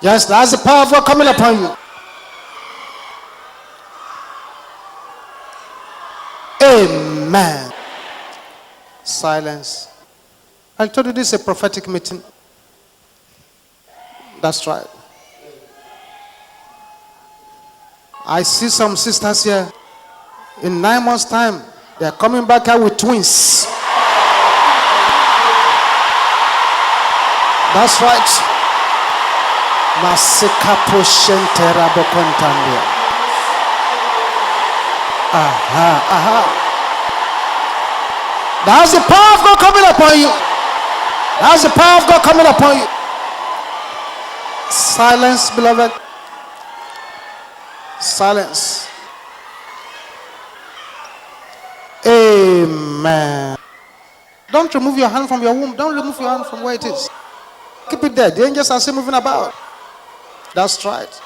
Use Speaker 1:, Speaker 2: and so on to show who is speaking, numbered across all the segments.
Speaker 1: Yes, that's the power of God coming upon you. Amen. Silence. I told you this is a prophetic meeting. That's right. I see some sisters here. In 9 months' time, they are coming back here with twins. That's right. Masikapo shentera bokontambia. That's the power of God coming upon you. That's the power of God coming upon you. Silence, beloved. Silence. Amen. Don't remove your hand from your womb. Don't remove your hand from where it is. Keep it there. The angels are still moving about. That's right.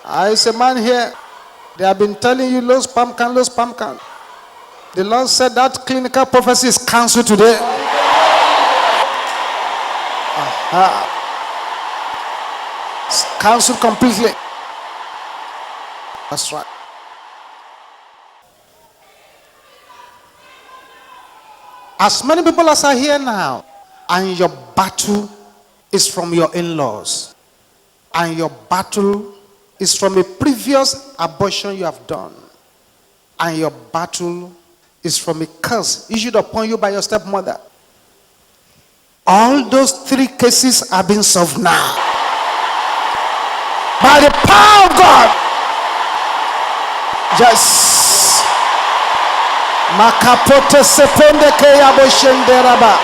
Speaker 1: I see a man here. They have been telling you lose sperm count, lose sperm count. The Lord said that clinical prophecy is cancelled today. It's cancelled completely. That's right. As many people as are here now, and your battle is from your in-laws, and your battle is from a previous abortion you have done, and your battle is from a curse issued upon you by your stepmother. All those 3 cases are being solved now by the power of God. Yes. Makapote sepende ke yabo shenderaba.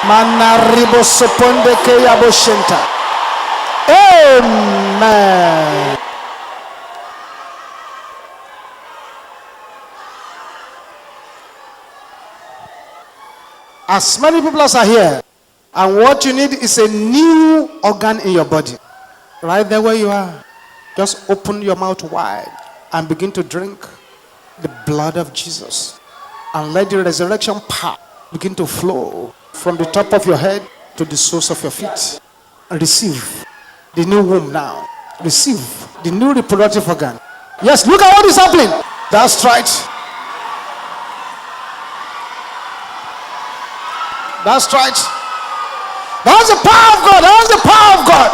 Speaker 1: Manaribo seponde ke yabo shenta. Amen. As many people as are here, and what you need is a new organ in your body. Right there where you are, just open your mouth wide and begin to drink the blood of Jesus, and let the resurrection power begin to flow from the top of your head to the soles of your feet. And receive the new womb now. Receive the new reproductive organ. Yes, look at what is happening. That's right. That's right. That's the power of God. That's the power of God.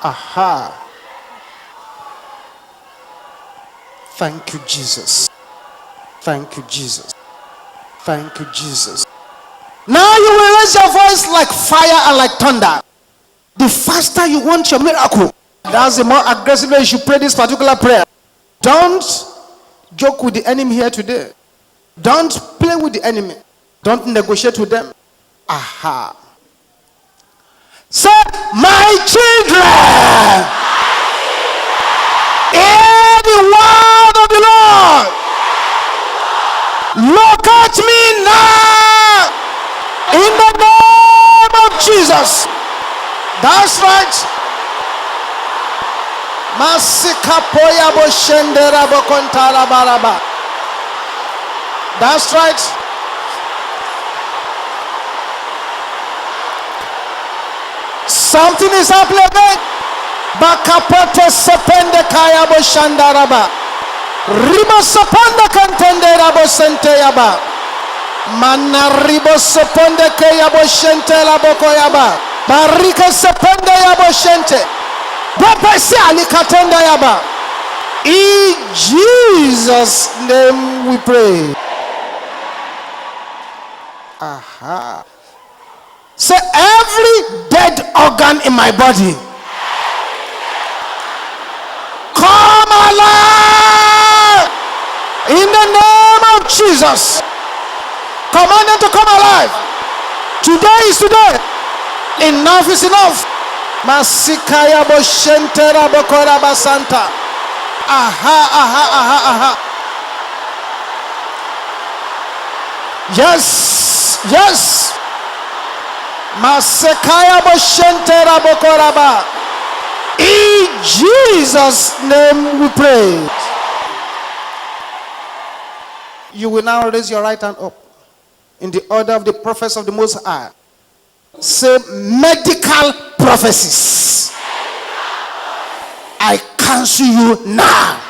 Speaker 1: Aha. Thank you, Jesus. Thank you, Jesus. Thank you, Jesus. Now you will raise your voice like fire and like thunder. The faster you want your miracle, that's the more aggressively you should pray this particular prayer. Don't joke with the enemy here today. Don't play with the enemy. Don't negotiate with them. Aha. Say, my children, hear the word of the Lord. Look at me now in the name of Jesus. That's right. Masikapoya boshendera bokontala baraba. That's right. Something is happening again. Bakapote sepende kaya boshandaraba. Ribo seponde kantende rabo sente yaba. Mana ribo seponde kaya boshente labo koyaba. Barika sepende yabo shente. Bopesi alikatenda yaba. In Jesus' name we pray. Aha. Say, every dead organ in my body, come alive in the name of Jesus. Command them to come alive. Today is today. Enough is enough. Masikaya boshentera bokora basanta. Aha, aha, aha, aha. Yes, yes. Masekaya boshentera bokoraba. In Jesus' name we pray. You will now raise your right hand up. in the order of the prophets of the Most High. Say medical prophecies. I cancel you now.